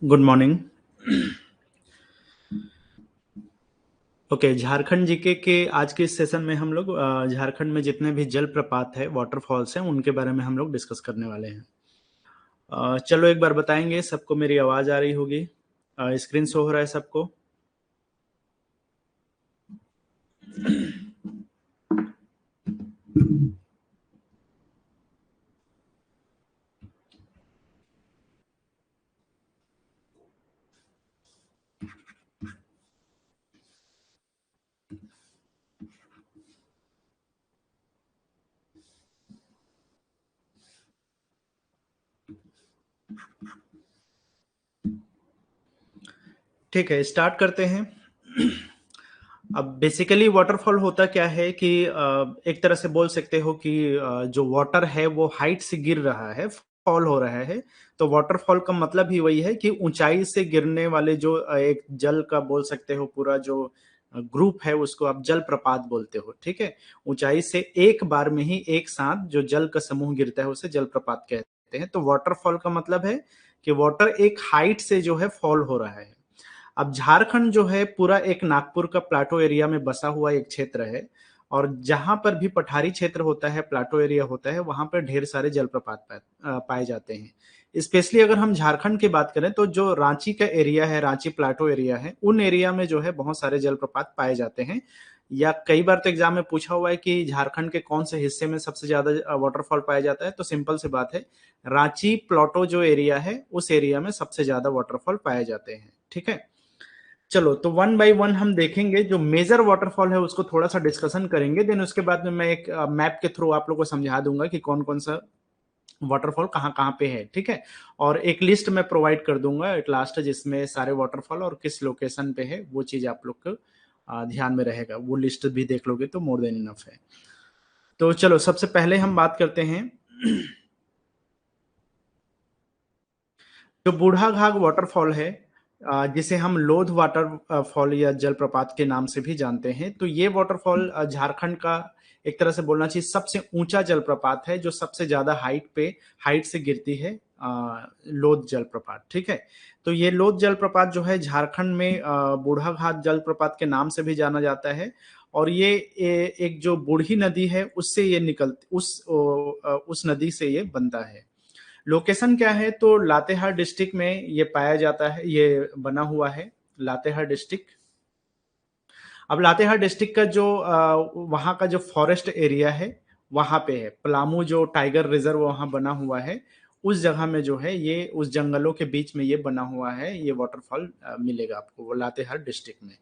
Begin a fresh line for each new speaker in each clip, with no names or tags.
Good morning. Okay, Jharkhand GK के आज के इस सेशन में हम लोग झारखंड में जितने भी जलप्रपात है, वाटरफॉल्स हैं, उनके बारे में हम लोग डिस्कस करने वाले हैं। चलो एक बार बताएंगे, सबको मेरी आवाज़ आ रही होगी। स्क्रीन शो हो रहा है सबको। ठीक है, स्टार्ट करते हैं। अब बेसिकली वाटरफॉल होता क्या है कि एक तरह से बोल सकते हो कि जो वाटर है वो हाइट से गिर रहा है, फॉल हो रहा है। तो वाटरफॉल का मतलब ही वही है कि ऊंचाई से गिरने वाले जो एक जल का बोल सकते हो, पूरा जो ग्रुप है उसको आप जल प्रपात बोलते हो। ठीक है, ऊंचाई से एक बार में ही एक साथ जो जल का समूह गिरता है उसे जल प्रपात कहते हैं। तो वाटरफॉल का मतलब है कि वाटर एक हाइट से जो है फॉल हो रहा है। अब झारखंड जो है पूरा एक नागपुर का प्लाटो एरिया में बसा हुआ एक क्षेत्र है। और जहां पर भी पठारी क्षेत्र होता है, प्लाटो एरिया होता है, वहां पर ढेर सारे जलप्रपात पाए जाते हैं। स्पेशली अगर हम झारखंड की बात करें तो जो रांची का एरिया है, रांची प्लाटो एरिया है, उन एरिया में जो है बहुत सारे जलप्रपात पाए जाते हैं। या कई बार तो एग्जाम में पूछा हुआ है कि झारखंड के कौन से हिस्से में सबसे ज्यादा वाटरफॉल पाया जाता है, तो सिंपल सी बात है, रांची प्लाटो जो एरिया है उस एरिया में सबसे ज्यादा वाटरफॉल पाए जाते हैं। ठीक है, चलो तो वन बाय वन हम देखेंगे। जो मेजर वाटरफॉल है उसको थोड़ा सा डिस्कशन करेंगे, देन उसके बाद में मैं एक मैप के थ्रू आप लोग को समझा दूंगा कि कौन कौन सा वाटरफॉल कहाँ कहाँ पे है। ठीक है, और एक लिस्ट मैं प्रोवाइड कर दूंगा एट लास्ट, जिसमें सारे वाटरफॉल और किस लोकेशन पे है वो चीज आप लोग को ध्यान में रहेगा। वो लिस्ट भी देख लोगे तो मोर देन इनफ है। तो चलो सबसे पहले हम बात करते हैं। जो बूढ़ा घाघ वाटरफॉल है, जिसे हम लोध वाटर फॉल या जलप्रपात के नाम से भी जानते हैं, तो ये वाटरफॉल झारखंड का एक तरह से बोलना चाहिए सबसे ऊंचा जलप्रपात है, जो सबसे ज्यादा हाइट से गिरती है। लोध जलप्रपात। ठीक है, तो ये लोध जलप्रपात जो है झारखंड में बूढ़ा घाट जलप्रपात के नाम से भी जाना जाता है। और ये एक जो बूढ़ी नदी है उससे ये उस नदी से ये बनता है। लोकेशन क्या है, तो लातेहार डिस्ट्रिक्ट में ये पाया जाता है, ये बना हुआ है लातेहार डिस्ट्रिक्ट। अब लातेहार डिस्ट्रिक्ट का जो वहाँ का जो फॉरेस्ट एरिया है वहाँ पे है, पलामू जो टाइगर रिजर्व वहाँ बना हुआ है, उस जगह में जो है ये, उस जंगलों के बीच में ये बना हुआ है। ये वाटरफॉल मिलेगा आपको वो लातेहार डिस्ट्रिक्ट में।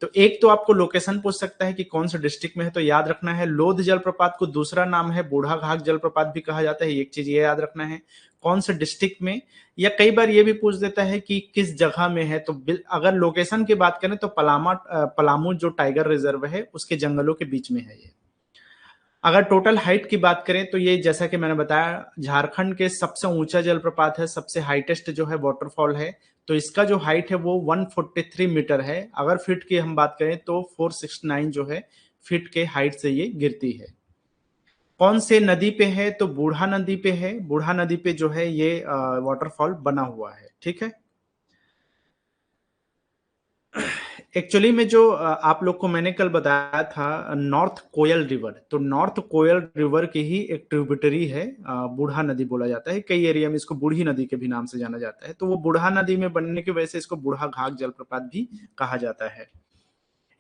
तो एक तो आपको लोकेशन पूछ सकता है कि कौन से डिस्ट्रिक्ट में है, तो याद रखना है लोध जलप्रपात को दूसरा नाम है बूढ़ा घाघ जलप्रपात भी कहा जाता है, एक चीज ये याद रखना है कौन से डिस्ट्रिक्ट में। या कई बार ये भी पूछ देता है कि किस जगह में है, तो अगर लोकेशन की बात करें तो पलामू जो टाइगर रिजर्व है उसके जंगलों के बीच में है ये। अगर टोटल हाइट की बात करें तो ये, जैसा कि मैंने बताया, झारखंड के सबसे ऊंचा जलप्रपात है, सबसे हाइटेस्ट जो है वाटरफॉल है। तो इसका जो हाइट है वो 143 मीटर है। अगर फीट की हम बात करें तो 469 जो है फीट के हाइट से ये गिरती है। कौन से नदी पे है, तो बूढ़ा नदी पे है। बूढ़ा नदी पे जो है ये वाटरफॉल बना हुआ है। ठीक है, एक्चुअली में जो आप लोग को मैंने कल बताया था नॉर्थ कोयल रिवर, तो नॉर्थ कोयल रिवर की ही एक ट्रिब्यूटरी है, बूढ़ा नदी बोला जाता है। कई एरिया में इसको बूढ़ी नदी के भी नाम से जाना जाता है। तो वो बूढ़ा नदी में बनने की वजह से इसको बूढ़ा घाघ जलप्रपात भी कहा जाता है।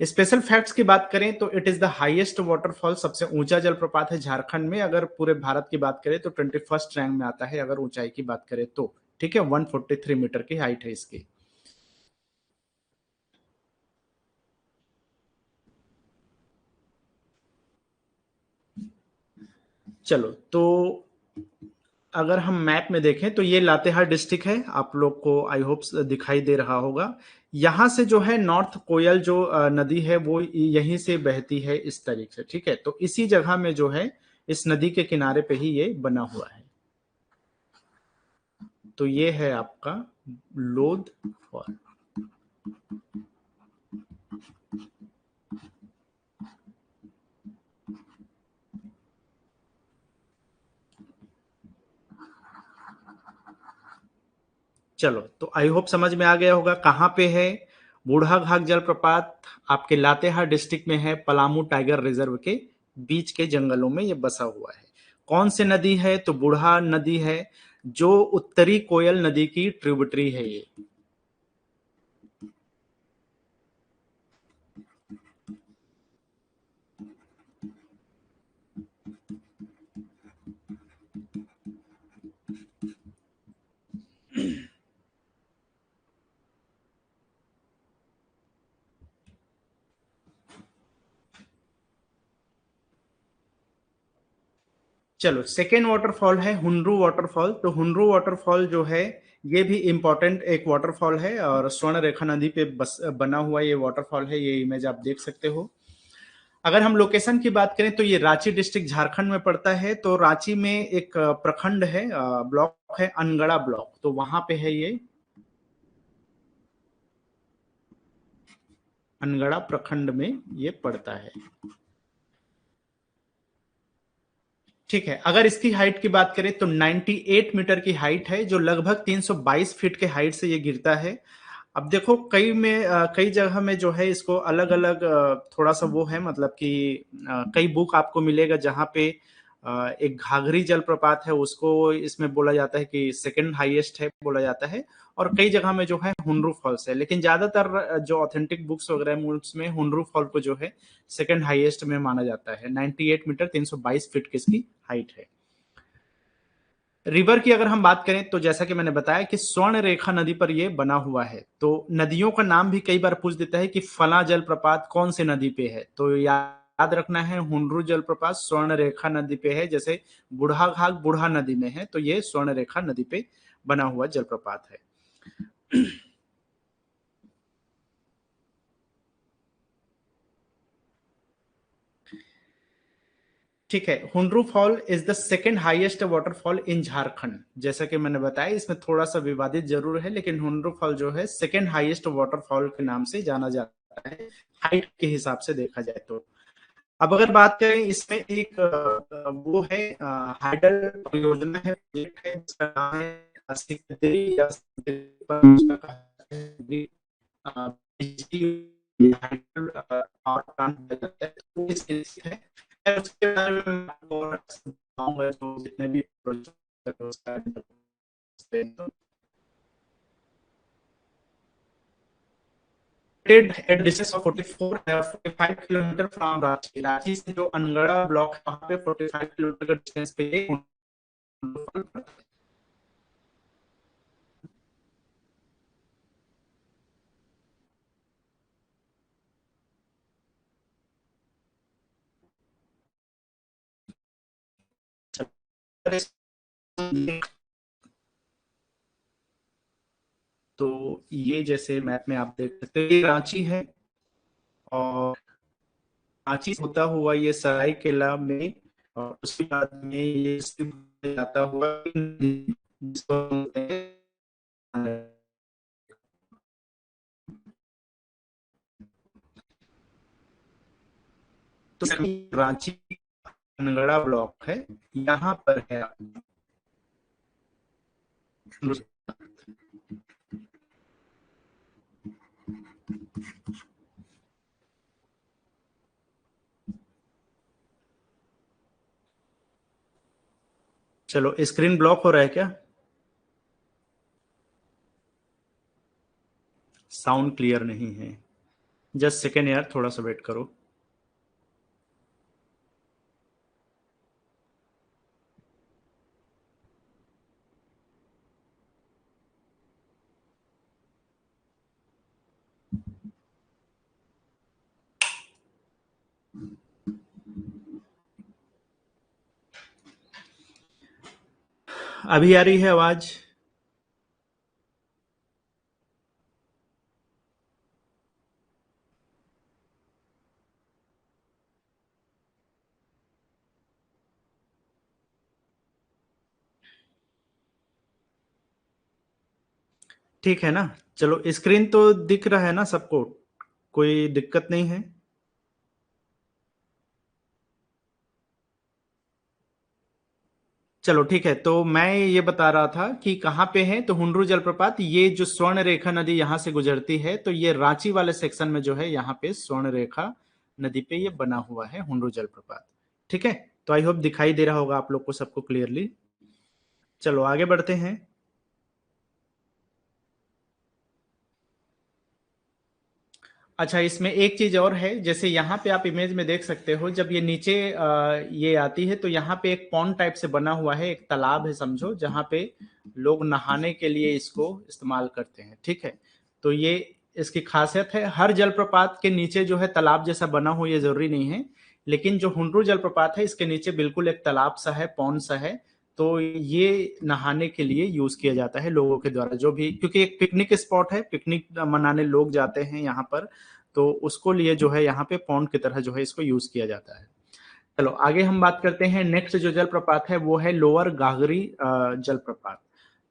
स्पेशल फैक्ट्स की बात करें तो it is the highest waterfall, सबसे ऊंचा जलप्रपात है झारखंड में। अगर पूरे भारत की बात करें तो 21st रैंक में आता है अगर ऊंचाई की बात करें तो। ठीक है, 143 मीटर की हाइट है इसकी। चलो तो अगर हम मैप में देखें तो ये लातेहार डिस्ट्रिक्ट है, आप लोग को आई होप दिखाई दे रहा होगा। यहाँ से जो है नॉर्थ कोयल जो नदी है वो यहीं से बहती है इस तरीके से। ठीक है, तो इसी जगह में जो है इस नदी के किनारे पे ही ये बना हुआ है। तो ये है आपका लोध फॉल। चलो, तो आई होप समझ में आ गया होगा कहाँ पे है। बूढ़ा घाघ जलप्रपात आपके लातेहार डिस्ट्रिक्ट में है, पलामू टाइगर रिजर्व के बीच के जंगलों में ये बसा हुआ है। कौन सी नदी है? तो बूढ़ा नदी है, जो उत्तरी कोयल नदी की ट्रिब्यूटरी है ये। चलो, सेकेंड वाटरफॉल है हुनरू वाटरफॉल। तो हुनरू वाटरफॉल जो है, ये भी इंपॉर्टेंट एक वाटरफॉल है और स्वर्ण रेखा नदी पे बना हुआ ये वाटरफॉल है। ये इमेज आप देख सकते हो। अगर हम लोकेशन की बात करें तो ये रांची डिस्ट्रिक्ट झारखंड में पड़ता है। तो रांची में एक प्रखंड है, ब्लॉक है अनगढ़ा ब्लॉक, तो वहां पे है ये। अनगढ़ा प्रखंड में ये पड़ता है। ठीक है, अगर इसकी हाइट की बात करें तो 98 मीटर की हाइट है, जो लगभग 322 फीट के हाइट से ये गिरता है। अब देखो, कई जगह में जो है इसको अलग अलग थोड़ा सा वो है, मतलब कि कई बुक आपको मिलेगा जहाँ पे एक घाघरी जलप्रपात है, उसको इसमें बोला जाता है कि सेकंड हाईएस्ट है बोला जाता है। और कई जगह में जो है हुनरू फॉल्स है, लेकिन ज्यादातर जो ऑथेंटिक बुक्स वगैरह में उसमें हुनरू फॉल को जो है सेकंड हाईएस्ट में माना जाता है। 98 मीटर 322 फीट की इसकी हाइट है। रिवर की अगर हम बात करें तो जैसा कि मैंने बताया कि स्वर्ण रेखा नदी पर यह बना हुआ है। तो नदियों का नाम भी कई बार पूछ देता है कि फला जलप्रपात कौन से नदी पे है, तो याद रखना है हुनरू जलप्रपात स्वर्ण रेखा नदी पे है। जैसे बूढ़ा घाघ बूढ़ा नदी में है, तो ये स्वर्ण रेखा नदी पे बना हुआ जलप्रपात है। ठीक है, Hundru fall is the second highest waterfall in Jharkhand. जैसा कि मैंने बताया, इसमें थोड़ा सा विवादित जरूर है, लेकिन हुनरू फॉल जो है सेकेंड हाईएस्ट वाटरफॉल के नाम से जाना जाता है, हाइट के हिसाब से देखा जाए तो। अब अगर बात करें, इसमें एक वो है, हाइडल परियोजना है, प्रोजेक्ट है, जिसका नाम है सिकंदरी या सिकंदरी पर उसका कहा है, बिजली हाइडल पावर प्लांट है, तो इस स्थित है। मैं उसके बारे में आपको और बताऊंगा, जो जितने भी प्रोजेक्ट है उसका तो at a distance of 45 kilometre from Ranchi. Ranchi से जो अनगढ़ा ब्लॉक है वहां पे 45 किलोमीटर का डिस्टेंस पे ये तो ये जैसे मैप में आप देख सकते हैं, ये रांची है। और रांची से होता हुआ ये सरायकेला में, और उसके बाद में ये स्थित जाता हुआ जिसको बोलते हैं, तो रांची अनगढ़ा ब्लॉक है, यहाँ पर है। चलो, स्क्रीन ब्लॉक हो रहा है क्या? साउंड क्लियर नहीं है। जस्ट सेकेंड यार, थोड़ा सा वेट करो। अभी आ रही है आवाज? ठीक है ना? चलो, स्क्रीन तो दिख रहा है ना सबको? कोई दिक्कत नहीं है? चलो ठीक है, तो मैं ये बता रहा था कि कहाँ पे है। तो हुंडरू जलप्रपात, ये जो स्वर्ण रेखा नदी यहाँ से गुजरती है, तो ये रांची वाले सेक्शन में जो है यहाँ पे स्वर्ण रेखा नदी पे ये बना हुआ है हुंडरू जलप्रपात। ठीक है, तो आई होप दिखाई दे रहा होगा आप लोग को सबको क्लियरली। चलो आगे बढ़ते हैं। अच्छा, इसमें एक चीज और है, जैसे यहाँ पे आप इमेज में देख सकते हो, जब ये नीचे ये आती है तो यहाँ पे एक पॉन्ड टाइप से बना हुआ है, एक तालाब है समझो, जहाँ पे लोग नहाने के लिए इसको इस्तेमाल करते हैं। ठीक है, तो ये इसकी खासियत है। हर जलप्रपात के नीचे जो है तालाब जैसा बना हो ये जरूरी नहीं है, लेकिन जो हुंडरू जलप्रपात है इसके नीचे बिल्कुल एक तालाब सा है, पॉन्ड सा है। तो ये नहाने के लिए यूज किया जाता है लोगों के द्वारा, जो भी, क्योंकि एक पिकनिक स्पॉट है, पिकनिक मनाने लोग जाते हैं यहाँ पर, तो उसको लिए जो है यहाँ पे पॉन्ड की तरह जो है इसको यूज किया जाता है। चलो आगे हम बात करते हैं। नेक्स्ट जो जलप्रपात है वो है लोअर घाघरी जलप्रपात।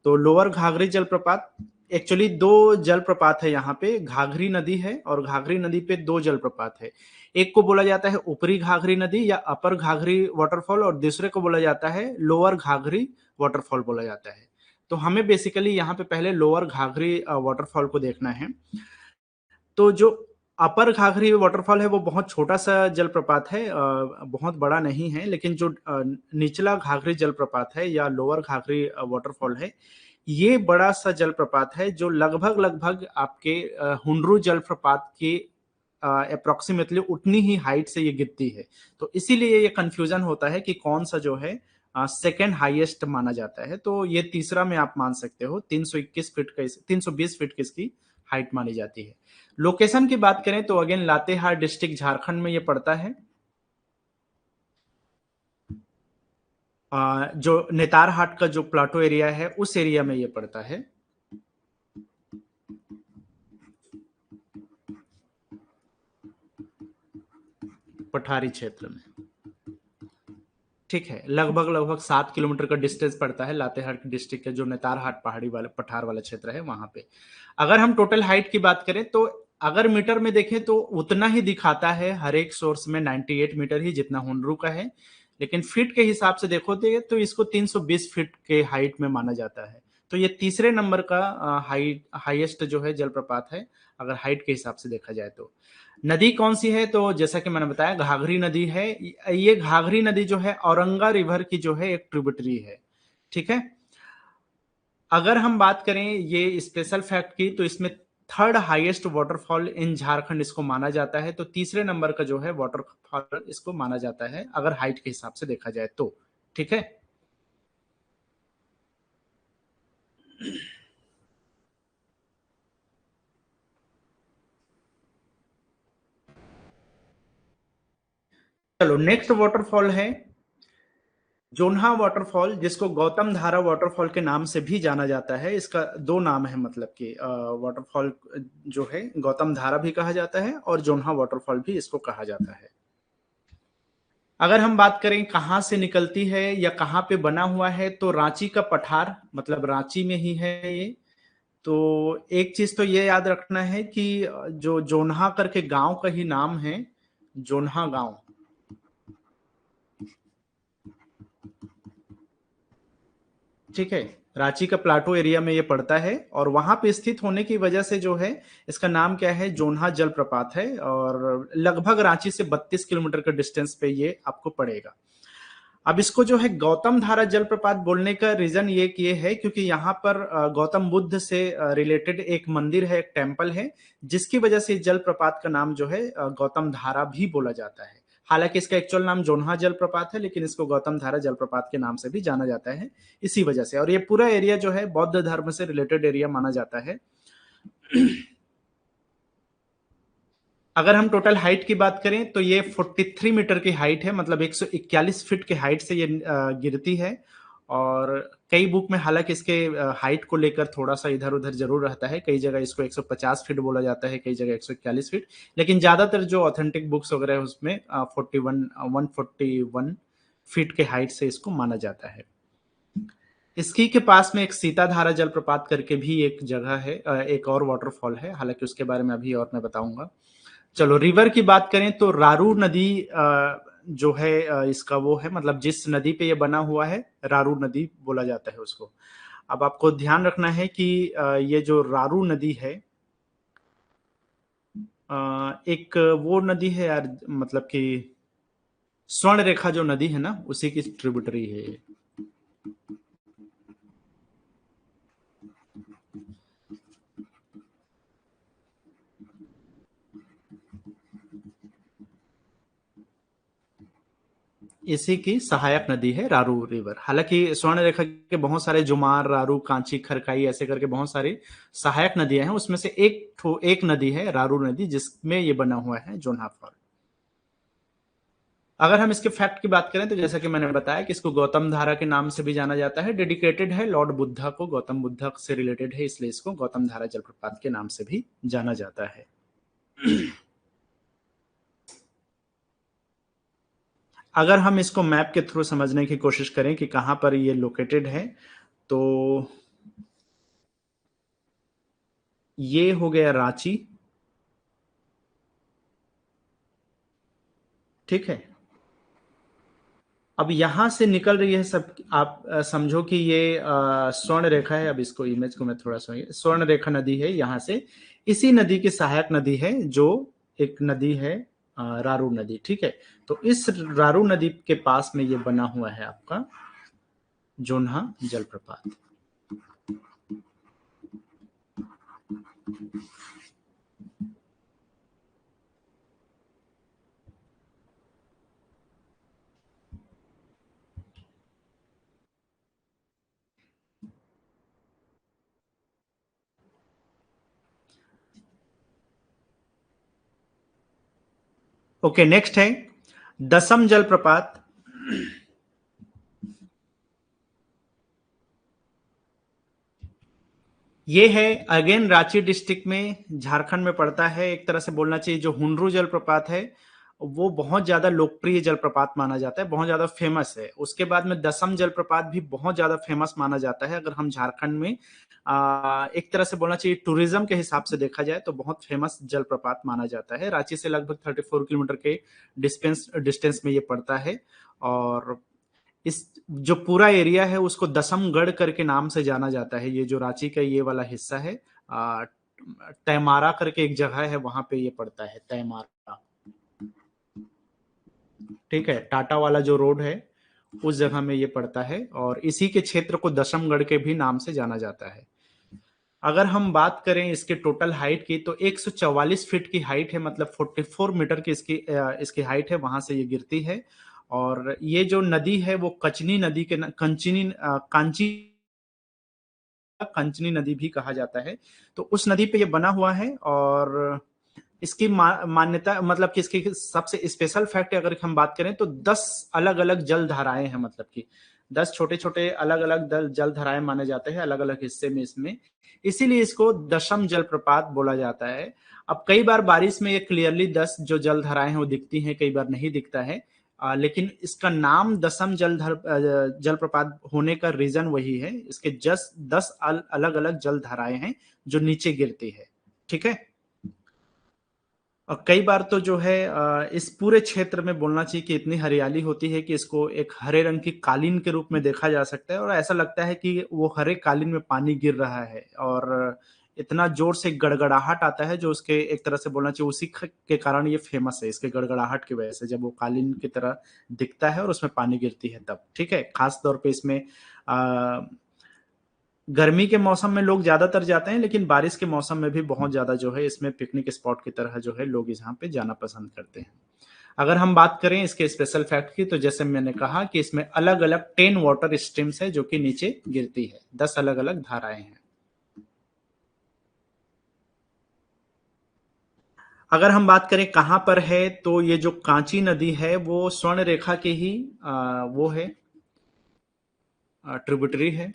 तो लोअर घाघरी जलप्रपात, एक्चुअली दो जलप्रपात है यहाँ पे, घाघरी नदी है और घाघरी नदी पे दो जलप्रपात है। एक को बोला जाता है ऊपरी घाघरी नदी या अपर घाघरी वाटरफॉल, और दूसरे को बोला जाता है लोअर घाघरी वाटरफॉल बोला जाता है। तो हमें बेसिकली यहाँ पे पहले लोअर घाघरी वाटरफॉल को देखना है। तो जो अपर घाघरी वाटरफॉल है वो बहुत छोटा सा जलप्रपात है, बहुत बड़ा नहीं है, लेकिन जो निचला घाघरी जलप्रपात है या लोअर घाघरी वाटरफॉल है, ये बड़ा सा जलप्रपात है जो लगभग लगभग आपके हुंडरू जलप्रपात के अप्रोक्सीमेटली उतनी ही हाइट से ये गिरती है। तो इसीलिए ये कंफ्यूजन होता है कि कौन सा जो है सेकेंड हाईएस्ट माना जाता है। तो ये तीसरा में आप मान सकते हो, 321 फीट का, 320 फीट की इसकी हाइट मानी जाती है। लोकेशन की बात करें तो अगेन लातेहार डिस्ट्रिक्ट झारखंड में ये पड़ता है। जो नेतारहाट का जो प्लाटो एरिया है उस एरिया में ये पड़ता है। पठारी क्षेत्र में। ठीक है, लगभग लगभग 7 किलोमीटर का डिस्टेंस पड़ता है लातेहार डिस्ट्रिक्ट के जो नेतारहाट पहाड़ी वाले पठार वाला क्षेत्र है वहां पे। अगर हम टोटल हाइट की बात करें तो अगर मीटर में देखें तो उतना ही दिखाता है हर एक सोर्स में, 98 मीटर ही जितना हुंडरू का है, लेकिन फीट के हिसाब से देखो तो इसको 320 फीट के हाइट में माना जाता है। तो ये तीसरे नंबर का हाईएस्ट जो है जलप्रपात है अगर हाइट के हिसाब से देखा जाए तो। नदी कौन सी है, तो जैसा कि मैंने बताया घाघरी नदी है। ये घाघरी नदी जो है औरंगा रिवर की जो है एक ट्रिब्यूटरी है। ठीक है, अगर हम बात करें ये स्पेशल फैक्ट की, तो इसमें third highest waterfall in Jharkhand इसको माना जाता है। तो तीसरे नंबर का जो है वाटरफॉल इसको माना जाता है अगर हाइट के हिसाब से देखा जाए तो। ठीक है, चलो नेक्स्ट वाटरफॉल है जोन्हा वाटरफॉल, जिसको गौतम धारा वाटरफॉल के नाम से भी जाना जाता है। इसका दो नाम है, मतलब कि वाटरफॉल जो है गौतम धारा भी कहा जाता है और जोन्हा वाटरफॉल भी इसको कहा जाता है। अगर हम बात करें कहाँ से निकलती है या कहाँ पे बना हुआ है, तो रांची का पठार, मतलब रांची में ही है ये। तो एक चीज तो ये याद रखना है कि जो जोन्हा करके गांव का ही नाम है, जोन्हा गांव। ठीक है, रांची का प्लाटो एरिया में ये पड़ता है और वहां पे स्थित होने की वजह से जो है इसका नाम क्या है, जोन्हा जलप्रपात है। और लगभग रांची से 32 किलोमीटर के डिस्टेंस पे ये आपको पड़ेगा। अब इसको जो है गौतम धारा जलप्रपात बोलने का रीजन ये है क्योंकि यहाँ पर गौतम बुद्ध से रिलेटेड एक मंदिर है, एक टेम्पल है, जिसकी वजह से जलप्रपात का नाम जो है गौतम धारा भी बोला जाता है। हालांकि इसका एक्चुअल नाम जोन्हा जलप्रपात है, लेकिन इसको गौतम धारा जलप्रपात के नाम से भी जाना जाता है इसी वजह से। और ये पूरा एरिया जो है बौद्ध धर्म से रिलेटेड एरिया माना जाता है। अगर हम टोटल हाइट की बात करें तो ये 43 मीटर की हाइट है, मतलब 141 फीट की हाइट से ये गिरती है। और कई बुक में हालांकि इसके हाइट को लेकर थोड़ा सा इधर उधर जरूर रहता है, कई जगह इसको 150 फीट बोला जाता है, कई जगह 141 फीट, लेकिन ज्यादातर जो ऑथेंटिक बुक्स वगैरह है उसमें 141 फीट के हाइट से इसको माना जाता है। इसकी के पास में एक सीताधारा जलप्रपात करके भी एक जगह है, एक और वाटरफॉल है, हालांकि उसके बारे में अभी और मैं बताऊंगा। चलो रिवर की बात करें तो रारू नदी जो है इसका वो है, मतलब जिस नदी पे ये बना हुआ है रारू नदी बोला जाता है उसको। अब आपको ध्यान रखना है कि ये जो रारू नदी है, एक वो नदी है यार, मतलब कि स्वर्ण रेखा जो नदी है ना, उसी की ट्रिब्यूटरी है ये। इसी की सहायक नदी है रारू रिवर। हालांकि स्वर्ण रेखा के बहुत सारे जुमार, रारू, कांची, खरकाई ऐसे करके बहुत सारी सहायक नदियां हैं, उसमें से एक नदी है रारू नदी जिसमें ये बना हुआ है जोन्हा फॉल। अगर हम इसके फैक्ट की बात करें तो जैसा कि मैंने बताया कि इसको गौतम धारा के नाम से भी जाना जाता है, डेडिकेटेड है लॉर्ड बुद्धा को, गौतम बुद्धा से रिलेटेड है, इसलिए इसको गौतम धारा जलप्रपात के नाम से भी जाना जाता है। अगर हम इसको मैप के थ्रू समझने की कोशिश करें कि कहां पर ये लोकेटेड है, तो ये हो गया रांची, ठीक है। अब यहां से निकल रही है सब, आप समझो कि ये स्वर्ण रेखा है। अब इसको इमेज को मैं थोड़ा सा, स्वर्ण रेखा नदी है यहां से, इसी नदी की सहायक नदी है जो एक नदी है रारू नदी, ठीक है। तो इस रारू नदी के पास में ये बना हुआ है आपका जोन्हा जलप्रपात। ओके, नेक्स्ट है दसम जलप्रपात। ये है अगेन रांची डिस्ट्रिक्ट में, झारखंड में पड़ता है। एक तरह से बोलना चाहिए जो हुंडरू जलप्रपात है वो बहुत ज्यादा लोकप्रिय जलप्रपात माना जाता है, बहुत ज्यादा फेमस है। उसके बाद में दसम जलप्रपात भी बहुत ज्यादा फेमस माना जाता है। अगर हम झारखंड में एक तरह से बोलना चाहिए टूरिज्म के हिसाब से देखा जाए तो बहुत फेमस जलप्रपात माना जाता है। रांची से लगभग 34 किलोमीटर के डिस्टेंस में ये पड़ता है। और इस जो पूरा एरिया है उसको दसमगढ़ करके नाम से जाना जाता है। ये जो रांची का ये वाला हिस्सा है, तैमारा करके एक जगह है, वहां पे ये पड़ता है तैमारा, ठीक है। टाटा वाला जो रोड है उस जगह में ये पड़ता है, और इसी के क्षेत्र को दशमगढ़ के भी नाम से जाना जाता है। अगर हम बात करें इसके टोटल हाइट की, तो 144 फीट की हाइट है, मतलब 44 मीटर की इसकी हाइट है, वहां से ये गिरती है। और ये जो नदी है वो कचनी नदी के कांची कंचनी नदी भी कहा जाता है। तो उस नदी पे ये बना हुआ है। और इसकी मान्यता, मतलब कि इसकी सबसे स्पेशल फैक्ट अगर हम बात करें तो 10 अलग अलग जल धाराएं हैं, मतलब कि 10 छोटे छोटे अलग अलग जल धाराएं माने जाते हैं अलग अलग हिस्से में इसमें, इसीलिए इसको दशम जलप्रपात बोला जाता है। अब कई बार बारिश में ये क्लियरली 10 जो जल धाराएं हैं वो दिखती हैं, कई बार नहीं दिखता है। लेकिन इसका नाम दसम जलप्रपात होने का रीजन वही है, इसके 10 अलग अलग जल धाराएं हैं जो नीचे गिरती है, ठीक है। और कई बार तो जो है इस पूरे क्षेत्र में बोलना चाहिए कि इतनी हरियाली होती है कि इसको एक हरे रंग की कालीन के रूप में देखा जा सकता है, और ऐसा लगता है कि वो हरे कालीन में पानी गिर रहा है। और इतना जोर से गड़गड़ाहट आता है जो उसके एक तरह से बोलना चाहिए उसी के कारण ये फेमस है, इसके गड़गड़ाहट की वजह से, जब वो कालीन की तरह दिखता है और उसमें पानी गिरती है तब, ठीक है। खास तौर पे इसमें गर्मी के मौसम में लोग ज्यादातर जाते हैं, लेकिन बारिश के मौसम में भी बहुत ज्यादा जो है इसमें पिकनिक स्पॉट की तरह जो है लोग यहाँ पे जाना पसंद करते हैं। अगर हम बात करें इसके स्पेशल फैक्ट की, तो जैसे मैंने कहा कि इसमें अलग अलग 10 वाटर स्ट्रीम्स है जो कि नीचे गिरती है, 10 अलग अलग धाराएं हैं। अगर हम बात करें कहां पर है, तो ये जो कांची नदी है वो स्वर्ण रेखा के ही वो है, ट्रिब्यूटरी है।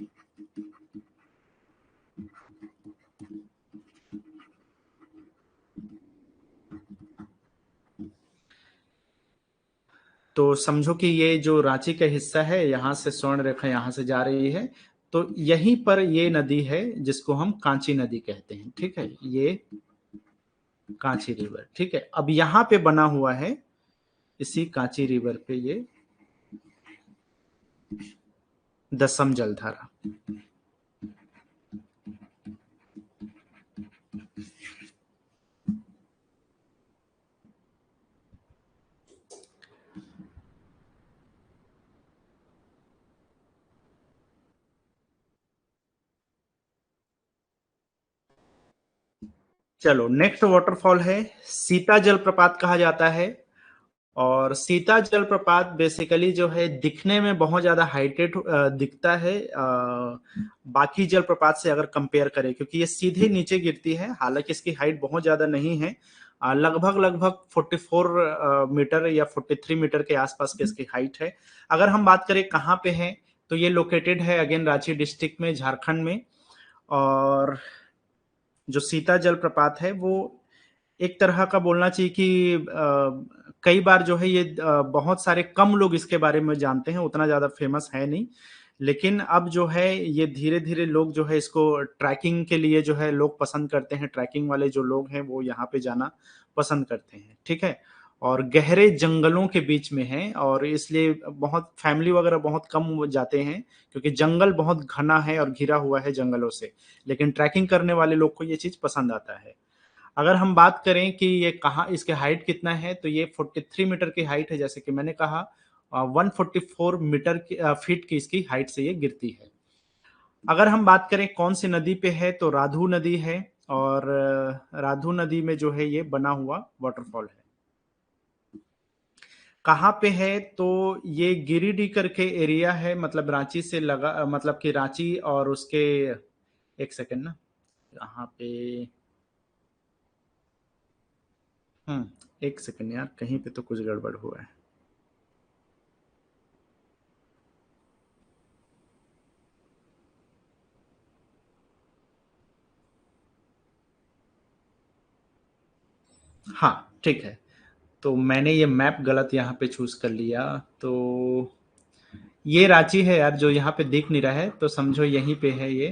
तो समझो कि ये जो रांची का हिस्सा है, यहाँ से स्वर्ण रेखा यहाँ से जा रही है, तो यहीं पर ये नदी है जिसको हम कांची नदी कहते हैं, ठीक है। ये कांची रिवर, ठीक है। अब यहाँ पे बना हुआ है इसी कांची रिवर पे ये दसम जलधारा। चलो नेक्स्ट वाटरफॉल है सीता जलप्रपात कहा जाता है। और सीता जलप्रपात बेसिकली जो है दिखने में बहुत ज्यादा हाइटेड दिखता है बाकी जलप्रपात से अगर कंपेयर करें, क्योंकि ये सीधे नीचे गिरती है। हालांकि इसकी हाइट बहुत ज्यादा नहीं है, लगभग लगभग 44 मीटर या 43 मीटर के आसपास की इसकी हाइट है। अगर हम बात करें कहाँ पे है, तो ये लोकेटेड है अगेन रांची डिस्ट्रिक्ट में, झारखंड में। और जो सीता जलप्रपात है वो एक तरह का बोलना चाहिए कि कई बार जो है ये बहुत सारे कम लोग इसके बारे में जानते हैं, उतना ज्यादा फेमस है नहीं। लेकिन अब जो है ये धीरे धीरे लोग जो है इसको ट्रैकिंग के लिए जो है लोग पसंद करते हैं। ट्रैकिंग वाले जो लोग हैं वो यहाँ पे जाना पसंद करते हैं, ठीक है। और गहरे जंगलों के बीच में है, और इसलिए बहुत फैमिली वगैरह बहुत कम जाते हैं, क्योंकि जंगल बहुत घना है और घिरा हुआ है जंगलों से। लेकिन ट्रैकिंग करने वाले लोग को ये चीज पसंद आता है। अगर हम बात करें कि ये कहाँ, इसके हाइट कितना है, तो ये 43 मीटर की हाइट है, जैसे कि मैंने कहा। 144 मीटर की फीट की इसकी हाइट से ये गिरती है। अगर हम बात करें कौन सी नदी पे है, तो राधु नदी है। और राधु नदी में जो है ये बना हुआ वाटरफॉल है। कहाँ पे है, तो ये गिरिडीह करके एरिया है, मतलब रांची से लगा, मतलब कि रांची और उसके, एक सेकंड ना, यहाँ पे, एक सेकंड यार, कहीं पे तो कुछ गड़बड़ हुआ है। हाँ ठीक है, तो मैंने ये मैप गलत यहाँ पे चूज कर लिया। तो ये रांची है यार, जो यहाँ पे दिख नहीं रहा है, तो समझो यहीं पे है ये।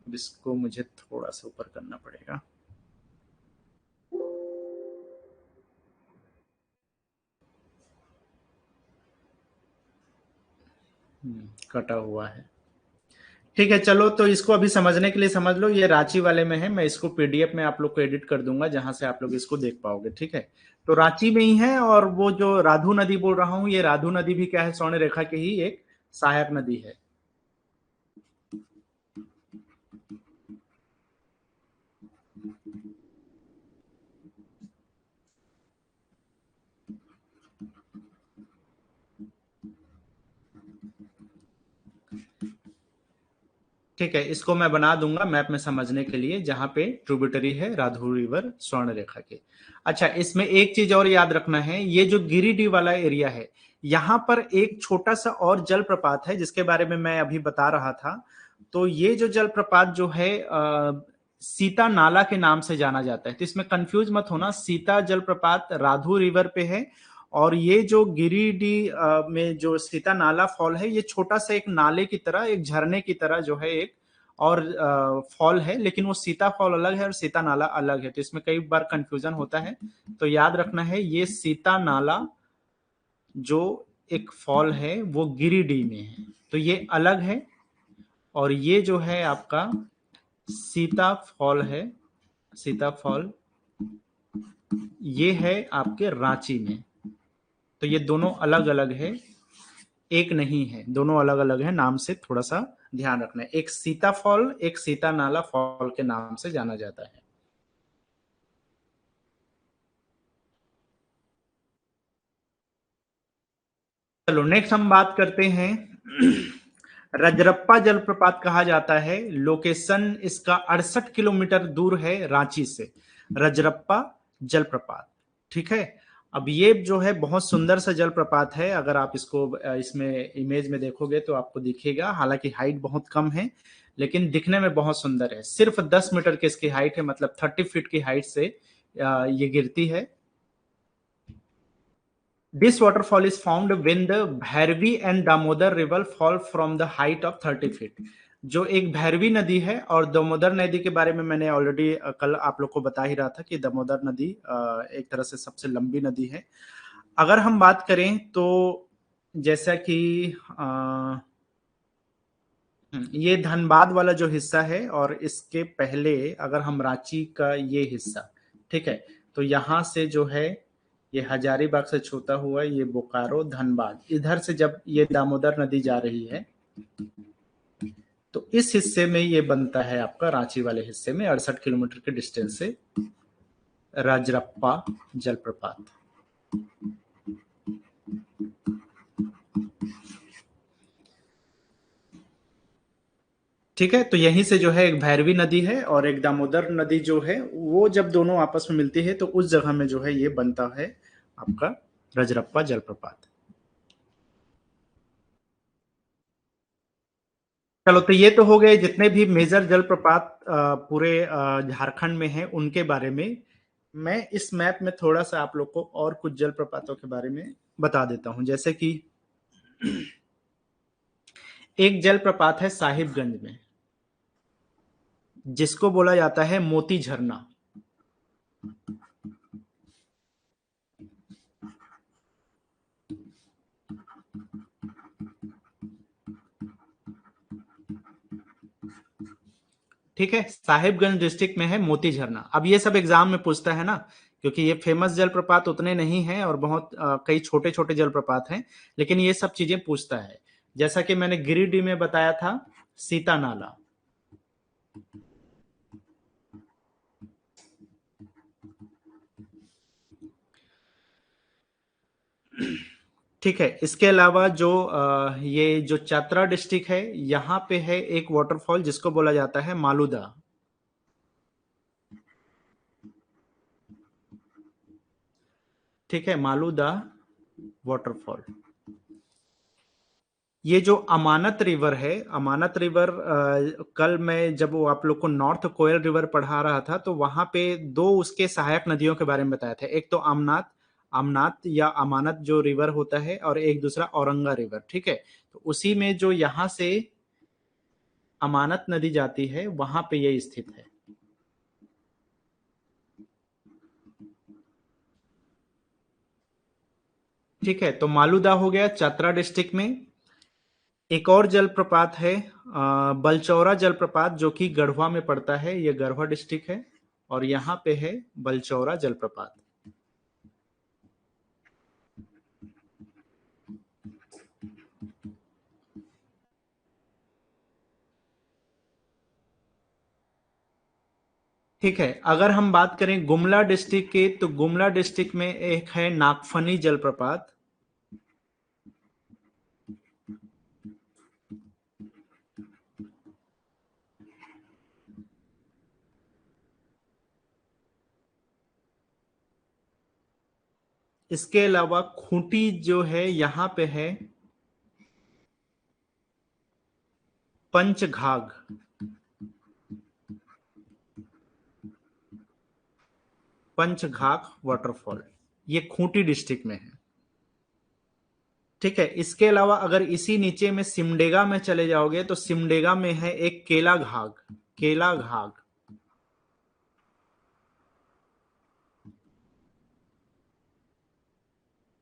अब इसको मुझे थोड़ा सा ऊपर करना पड़ेगा। कटा हुआ है। ठीक है, चलो तो इसको अभी समझने के लिए समझ लो, ये रांची वाले में है। मैं इसको पीडीएफ में आप लोग को एडिट कर दूंगा, जहां से आप लोग इसको देख पाओगे, ठीक है। तो रांची में ही है। और वो जो राधु नदी बोल रहा हूँ, ये राधु नदी भी क्या है, स्वर्ण रेखा की ही एक सहायक नदी है। ठीक है, इसको मैं बना दूंगा मैप में समझने के लिए, जहां पे ट्रिब्यूटरी है राधु रिवर स्वर्ण रेखा के। अच्छा, इसमें एक चीज और याद रखना है, ये जो गिरिडीह वाला एरिया है, यहाँ पर एक छोटा सा और जलप्रपात है जिसके बारे में मैं अभी बता रहा था। तो ये जो जलप्रपात जो है सीता नाला के नाम से जाना जाता है। तो इसमें कंफ्यूज मत होना, सीता जलप्रपात राधु रिवर पे है। और ये जो गिरिडीह में जो सीता नाला फॉल है, ये छोटा सा एक नाले की तरह, एक झरने की तरह जो है एक और फॉल है। लेकिन वो सीता फॉल अलग है और सीता नाला अलग है, तो इसमें कई बार कंफ्यूजन होता है। तो याद रखना है, ये सीता नाला जो एक फॉल है वो गिरिडीह में है, तो ये अलग है। और ये जो है आपका सीता फॉल है, सीता फॉल ये है आपके रांची में। तो ये दोनों अलग अलग है, एक नहीं है, दोनों अलग अलग है। नाम से थोड़ा सा ध्यान रखना है, एक सीता फॉल, एक सीता नाला फॉल के नाम से जाना जाता है। चलो नेक्स्ट हम बात करते हैं रजरप्पा जलप्रपात कहा जाता है। लोकेशन इसका 68 किलोमीटर दूर है रांची से, रजरप्पा जलप्रपात, ठीक है। अब ये जो है बहुत सुंदर सा जलप्रपात है। अगर आप इसको इसमें इमेज में देखोगे तो आपको दिखेगा, हालांकि हाइट बहुत कम है, लेकिन दिखने में बहुत सुंदर है। सिर्फ 10 मीटर की इसकी हाइट है, मतलब 30 फीट की हाइट से ये गिरती है। This waterfall is found when the Bhairavi and Damodar river fall from the height of 30 feet। जो एक भैरवी नदी है, और दामोदर नदी के बारे में मैंने ऑलरेडी कल आप लोग को बता ही रहा था कि दामोदर नदी एक तरह से सबसे लंबी नदी है। अगर हम बात करें तो जैसा कि ये धनबाद वाला जो हिस्सा है और इसके पहले अगर हम रांची का ये हिस्सा, ठीक है, तो यहाँ से जो है ये हजारीबाग से छूता हुआ ये बोकारो धनबाद, इधर से जब ये दामोदर नदी जा रही है तो इस हिस्से में ये बनता है आपका, रांची वाले हिस्से में 68 किलोमीटर के डिस्टेंस से राजरप्पा जलप्रपात। ठीक है, तो यहीं से जो है एक भैरवी नदी है और एक दामोदर नदी जो है वो जब दोनों आपस में मिलती है तो उस जगह में जो है ये बनता है आपका रजरप्पा जलप्रपात। चलो, तो ये तो हो गए जितने भी मेजर जलप्रपात पूरे झारखंड में हैं उनके बारे में। मैं इस मैप में थोड़ा सा आप लोग को और कुछ जलप्रपातों के बारे में बता देता हूं। जैसे कि एक जलप्रपात है साहिबगंज में जिसको बोला जाता है मोती झरना। ठीक है, साहिबगंज डिस्ट्रिक्ट में है मोती झरना। अब ये सब एग्जाम में पूछता है ना, क्योंकि ये फेमस जलप्रपात उतने नहीं हैं और बहुत कई छोटे छोटे जलप्रपात हैं, लेकिन ये सब चीजें पूछता है। जैसा कि मैंने गिरिडीह में बताया था, सीता नाला। ठीक है, इसके अलावा जो ये जो चतरा डिस्ट्रिक्ट है, यहाँ पे है एक वाटरफॉल जिसको बोला जाता है मालूदा। ठीक है, मालूदा वाटरफॉल। ये जो अमानत रिवर है, अमानत रिवर, कल मैं जब वो आप लोग को नॉर्थ कोयल रिवर पढ़ा रहा था तो वहां पे दो उसके सहायक नदियों के बारे में बताया था। एक तो अमनाथ, अमनाथ या अमानत जो रिवर होता है, और एक दूसरा औरंगा रिवर। ठीक है, तो उसी में जो यहाँ से अमानत नदी जाती है वहां पे ये स्थित है। ठीक है, तो मालूदा हो गया चतरा डिस्ट्रिक्ट में। एक और जलप्रपात है बलचौरा जलप्रपात, जो कि गढ़वा में पड़ता है। ये गढ़वा डिस्ट्रिक्ट है और यहाँ पे है बलचौरा जलप्रपात। ठीक है, अगर हम बात करें गुमला डिस्ट्रिक्ट की, तो गुमला डिस्ट्रिक्ट में एक है नागफनी जलप्रपात। इसके अलावा खूंटी जो है यहाँ पे है पंचघाघ। पंचघाघ वाटरफॉल, ये खूंटी डिस्ट्रिक्ट में है। ठीक है, इसके अलावा अगर इसी नीचे में सिमडेगा में चले जाओगे तो सिमडेगा में है एक केला घाघ। केला घाघ।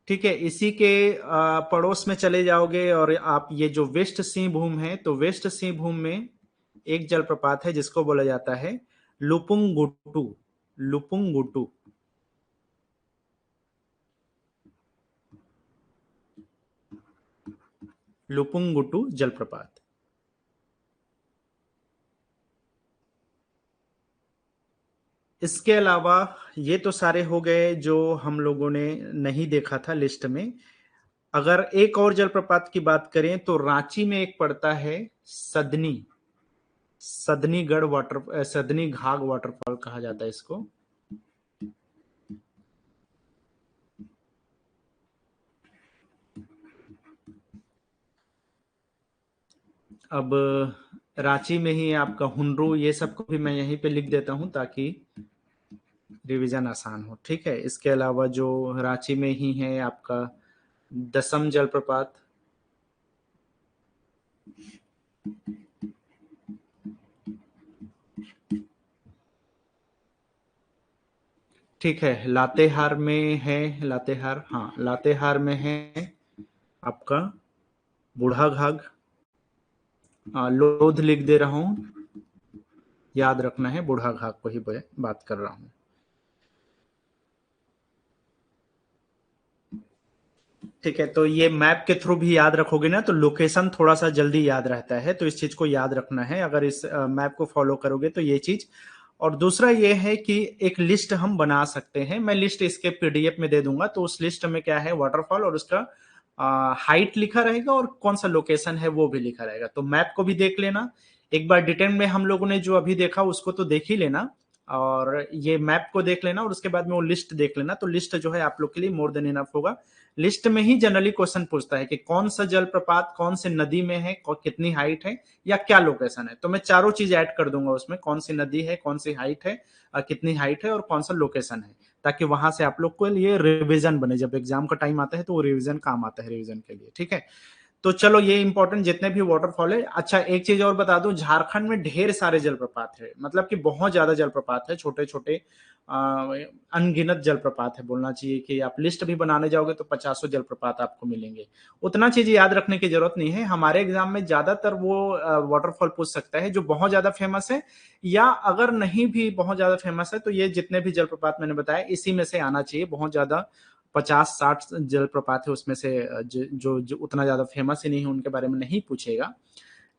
ठीक है, इसी के पड़ोस में चले जाओगे और आप ये जो वेस्ट सिंहभूम है, तो वेस्ट सिंहभूम में एक जलप्रपात है जिसको बोला जाता है लुपुंगुटू। लुपुंगुटू। लुपुंगुटू जलप्रपात। इसके अलावा ये तो सारे हो गए जो हम लोगों ने नहीं देखा था लिस्ट में। अगर एक और जलप्रपात की बात करें तो रांची में एक पड़ता है सदनी। सदनीगढ़ वाटर, सदनी घाघ वाटरफॉल कहा जाता है इसको। अब रांची में ही आपका हुनरू, ये सब को भी मैं यहीं पे लिख देता हूं ताकि रिवीजन आसान हो। ठीक है, इसके अलावा जो रांची में ही है आपका दसम जलप्रपात। ठीक है, लातेहार में है, लातेहार, हाँ लातेहार में है आपका बूढ़ा घाघ। लोध लिख दे रहा हूँ, याद रखना है, बूढ़ा घाघ को ही बात कर रहा हूँ। ठीक है, तो ये मैप के थ्रू भी याद रखोगे ना तो लोकेशन थोड़ा सा जल्दी याद रहता है, तो इस चीज को याद रखना है अगर इस मैप को फॉलो करोगे तो ये चीज। और दूसरा ये है कि एक लिस्ट हम बना सकते हैं, मैं लिस्ट इसके पीडीएफ में दे दूंगा, तो उस लिस्ट में क्या है वाटरफॉल और उसका हाइट लिखा रहेगा और कौन सा लोकेशन है वो भी लिखा रहेगा। तो मैप को भी देख लेना एक बार, डिटेल में हम लोगों ने जो अभी देखा उसको तो देख ही लेना, और ये मैप को देख लेना और उसके बाद में वो लिस्ट देख लेना, तो लिस्ट जो है आप लोग के लिए मोर देन इनफ होगा। लिस्ट में ही जनरली क्वेश्चन पूछता है कि कौन सा जलप्रपात कौन से नदी में है, कितनी हाइट है या क्या लोकेशन है, तो मैं चारों चीज ऐड कर दूंगा उसमें, कौन सी नदी है, कौन सी हाइट है, कितनी हाइट है और कौन सा लोकेशन है, ताकि वहां से आप लोग को लिए रिवीजन बने, जब एग्जाम का टाइम आता है तो वो रिवीजन काम आता है रिवीजन के लिए। ठीक है, तो चलो ये इंपॉर्टेंट जितने भी वाटरफॉल है। अच्छा एक चीज और बता दूं, झारखंड में ढेर सारे जलप्रपात है, मतलब कि बहुत ज्यादा जलप्रपात है, छोटे छोटे अनगिनत जलप्रपात है, बोलना चाहिए कि आप लिस्ट भी बनाने जाओगे तो पचासों जलप्रपात आपको मिलेंगे। उतना चीज याद रखने की जरूरत नहीं है, हमारे एग्जाम में ज्यादातर वो वाटरफॉल पूछ सकता है जो बहुत ज्यादा फेमस है, या अगर नहीं भी बहुत ज्यादा फेमस है तो ये जितने भी जलप्रपात मैंने बताया इसी में से आना चाहिए। बहुत ज्यादा 50-60 जलप्रपात है उसमें से जो उतना ज्यादा फेमस ही नहीं है उनके बारे में नहीं पूछेगा,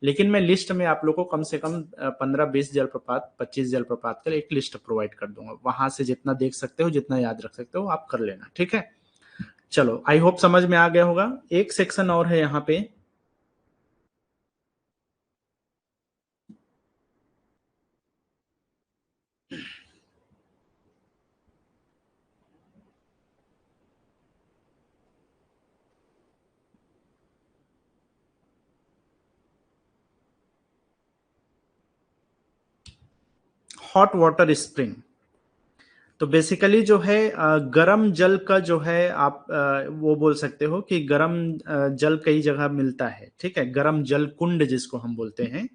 लेकिन मैं लिस्ट में आप लोग को कम से कम 15-20 जलप्रपात 25 जलप्रपात का एक लिस्ट प्रोवाइड कर दूंगा, वहां से जितना देख सकते हो जितना याद रख सकते हो आप कर लेना। ठीक है, चलो आई होप समझ में आ गया होगा। एक सेक्शन और है यहाँ पे, हॉट वाटर स्प्रिंग। तो बेसिकली जो है गर्म जल का जो है आप वो बोल सकते हो कि गर्म जल कई जगह मिलता है, ठीक है, गर्म जल कुंड जिसको हम बोलते हैं।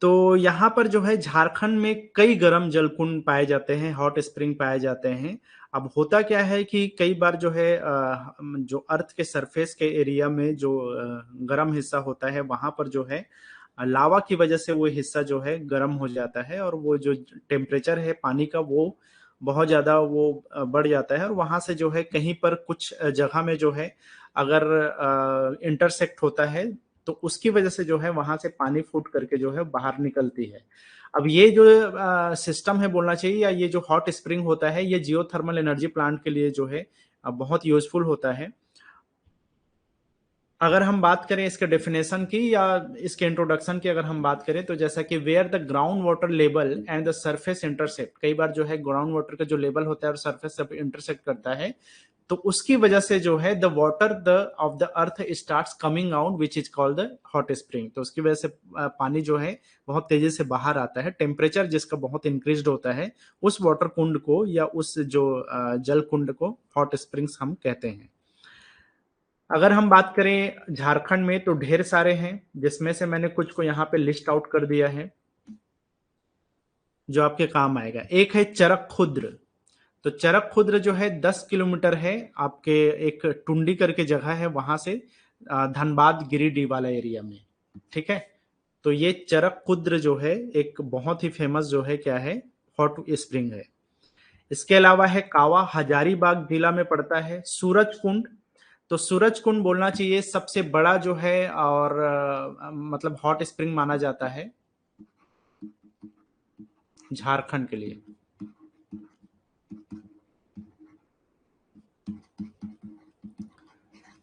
तो यहाँ पर जो है झारखंड में कई गर्म जल कुंड पाए जाते हैं, हॉट स्प्रिंग पाए जाते हैं। अब होता क्या है कि कई बार जो है जो अर्थ के सरफेस के एरिया में जो गर्म हिस्सा होता है वहां पर जो है लावा की वजह से वो हिस्सा जो है गर्म हो जाता है, और वो जो टेम्परेचर है पानी का वो बहुत ज्यादा वो बढ़ जाता है, और वहां से जो है कहीं पर कुछ जगह में जो है अगर इंटरसेक्ट होता है तो उसकी वजह से जो है वहां से पानी फूट करके जो है बाहर निकलती है। अब ये जो सिस्टम है बोलना चाहिए, या ये जो हॉट स्प्रिंग होता है ये जियोथर्मल एनर्जी प्लांट के लिए जो है बहुत यूजफुल होता है। अगर हम बात करें इसके डेफिनेशन की या इसके इंट्रोडक्शन की अगर हम बात करें तो जैसा कि where the ground water level and the surface intersect, कई बार जो है ग्राउंड वाटर का जो लेवल होता है और सरफेस सब इंटरसेक्ट करता है, तो उसकी वजह से जो है the water the of the earth starts coming out which is called the hot spring, तो उसकी वजह से पानी जो है बहुत तेजी से बाहर आता है, टेम्परेचर जिसका बहुत इंक्रीज होता है, उस वाटर कुंड को या उस जो जल कुंड को हॉट स्प्रिंग्स हम कहते हैं। अगर हम बात करें झारखंड में तो ढेर सारे हैं, जिसमें से मैंने कुछ को यहाँ पे लिस्ट आउट कर दिया है जो आपके काम आएगा। एक है चरक खुद्र। तो चरक खुद्र जो है 10 किलोमीटर है आपके, एक टुंडी करके जगह है वहां से धनबाद गिरिडीह वाला एरिया में। ठीक है, तो ये चरक खुद्र जो है एक बहुत ही फेमस जो है क्या है, हॉट स्प्रिंग है। इसके अलावा है कावा, हजारीबाग जिला में पड़ता है। सूरज कुंड, तो सूरज कुंड बोलना चाहिए सबसे बड़ा जो है और मतलब हॉट स्प्रिंग माना जाता है झारखंड के लिए।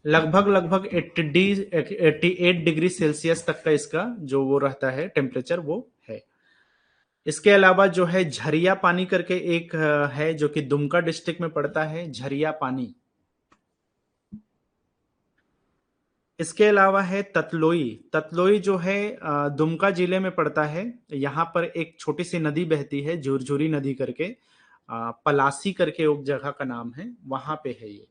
लगभग लगभग 88 डिग्री सेल्सियस तक का इसका जो वो रहता है टेम्परेचर वो है। इसके अलावा जो है झरिया पानी करके एक है जो कि दुमका डिस्ट्रिक्ट में पड़ता है, झरिया पानी। इसके अलावा है ततलोई। ततलोई जो है दुमका जिले में पड़ता है। यहाँ पर एक छोटी सी नदी बहती है झुरझुरी नदी करके, पलासी करके एक जगह का नाम है, वहां पे है ये।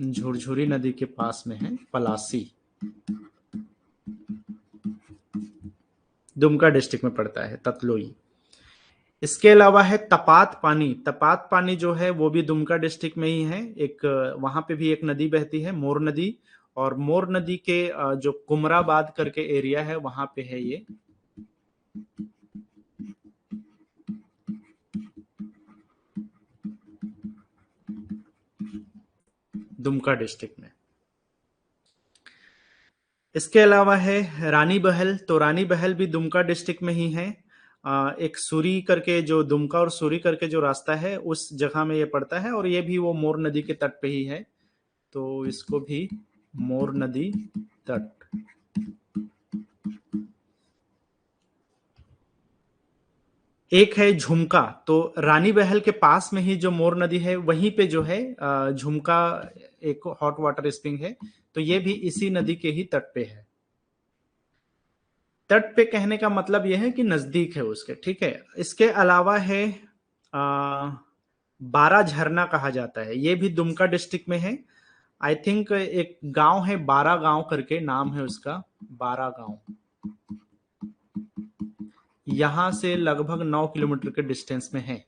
झुरझुरी नदी के पास में है पलासी। दुमका डिस्ट्रिक्ट में पड़ता है ततलोई। इसके अलावा है तपात पानी। तपात पानी जो है वो भी दुमका डिस्ट्रिक्ट में ही है। एक वहां पे भी एक नदी बहती है, मोर नदी। और मोर नदी के जो कुमराबाद करके एरिया है वहां पे है ये। दुमका डिस्ट्रिक्ट में। इसके अलावा है रानी बहल। तो रानी बहल भी दुमका डिस्ट्रिक्ट में ही है। एक सूरी करके, जो दुमका और सूरी करके जो रास्ता है उस जगह में ये पड़ता है, और ये भी वो मोर नदी के तट पे ही है। तो इसको भी मोर नदी तट। एक है झुमका। तो रानी बहल के पास में ही जो मोर नदी है वहीं पे जो है झुमका एक हॉट वाटर स्प्रिंग है। तो ये भी इसी नदी के ही तट पे है। तट पे कहने का मतलब यह है कि नजदीक है उसके, ठीक है। इसके अलावा है बारा झरना कहा जाता है, ये भी दुमका डिस्ट्रिक्ट में है। आई थिंक एक गांव है बारा गांव करके नाम है उसका, बारा गांव। यहां से लगभग 9 किलोमीटर के डिस्टेंस में है।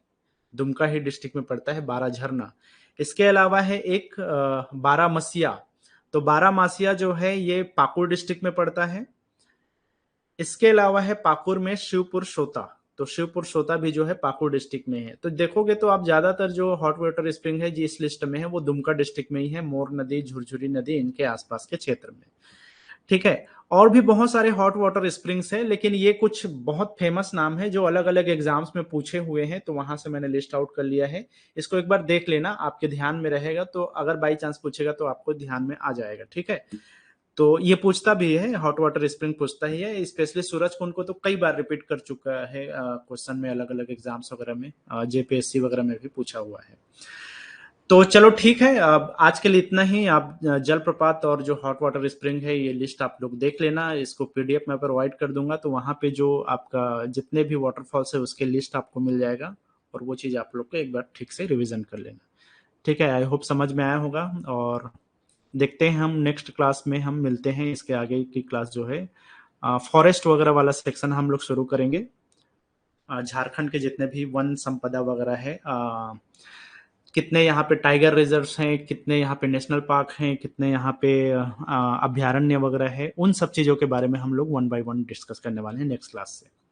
दुमका ही डिस्ट्रिक्ट में पड़ता है बारा झरना। इसके अलावा है एक बारामसिया। तो बारामसिया जो है ये पाकुड़ डिस्ट्रिक्ट में पड़ता है। इसके अलावा है पाकुड़ में शिवपुर सोता। तो शिवपुर सोता भी जो है पाकुड़ डिस्ट्रिक्ट में है। तो देखोगे तो आप ज्यादातर जो हॉट वाटर स्प्रिंग है जी इस लिस्ट में है वो दुमका डिस्ट्रिक्ट में ही है, मोर नदी, झुरझुरी नदी, इनके आसपास के क्षेत्र में, ठीक है। और भी बहुत सारे हॉट वाटर स्प्रिंग्स हैं, लेकिन ये कुछ बहुत फेमस नाम है जो अलग अलग एग्जाम्स में पूछे हुए हैं, तो वहां से मैंने लिस्ट आउट कर लिया है। इसको एक बार देख लेना, आपके ध्यान में रहेगा, तो अगर बाई चांस पूछेगा तो आपको ध्यान में आ जाएगा, ठीक है। तो ये पूछता भी है, हॉट वाटर स्प्रिंग पूछता ही है। स्पेशली सूरज कुंड को तो कई बार रिपीट कर चुका है क्वेश्चन में, अलग अलग एग्जाम्स वगैरह में, जेपीएससी वगैरह में भी पूछा हुआ है। तो चलो ठीक है, अब आज के लिए इतना ही। आप जलप्रपात और जो हॉट वाटर स्प्रिंग है ये लिस्ट आप लोग देख लेना, इसको पीडीएफ में प्रोवाइड कर दूंगा, तो वहां पे जो आपका जितने भी वाटरफॉल्स है उसके लिस्ट आपको मिल जाएगा, और वो चीज आप लोग को एक बार ठीक से रिवीजन कर लेना, ठीक है। आई होप समझ में आया होगा, और देखते हैं हम नेक्स्ट क्लास में हम मिलते हैं। इसके आगे की क्लास जो है फॉरेस्ट वगैरह वाला सेक्शन हम लोग शुरू करेंगे। झारखंड के जितने भी वन संपदा वगैरह है, कितने यहाँ पे टाइगर रिजर्व्स हैं, कितने यहाँ पे नेशनल पार्क हैं, कितने यहाँ पे अभ्यारण्य वगैरह है, उन सब चीजों के बारे में हम लोग वन बाय वन डिस्कस करने वाले हैं नेक्स्ट क्लास से।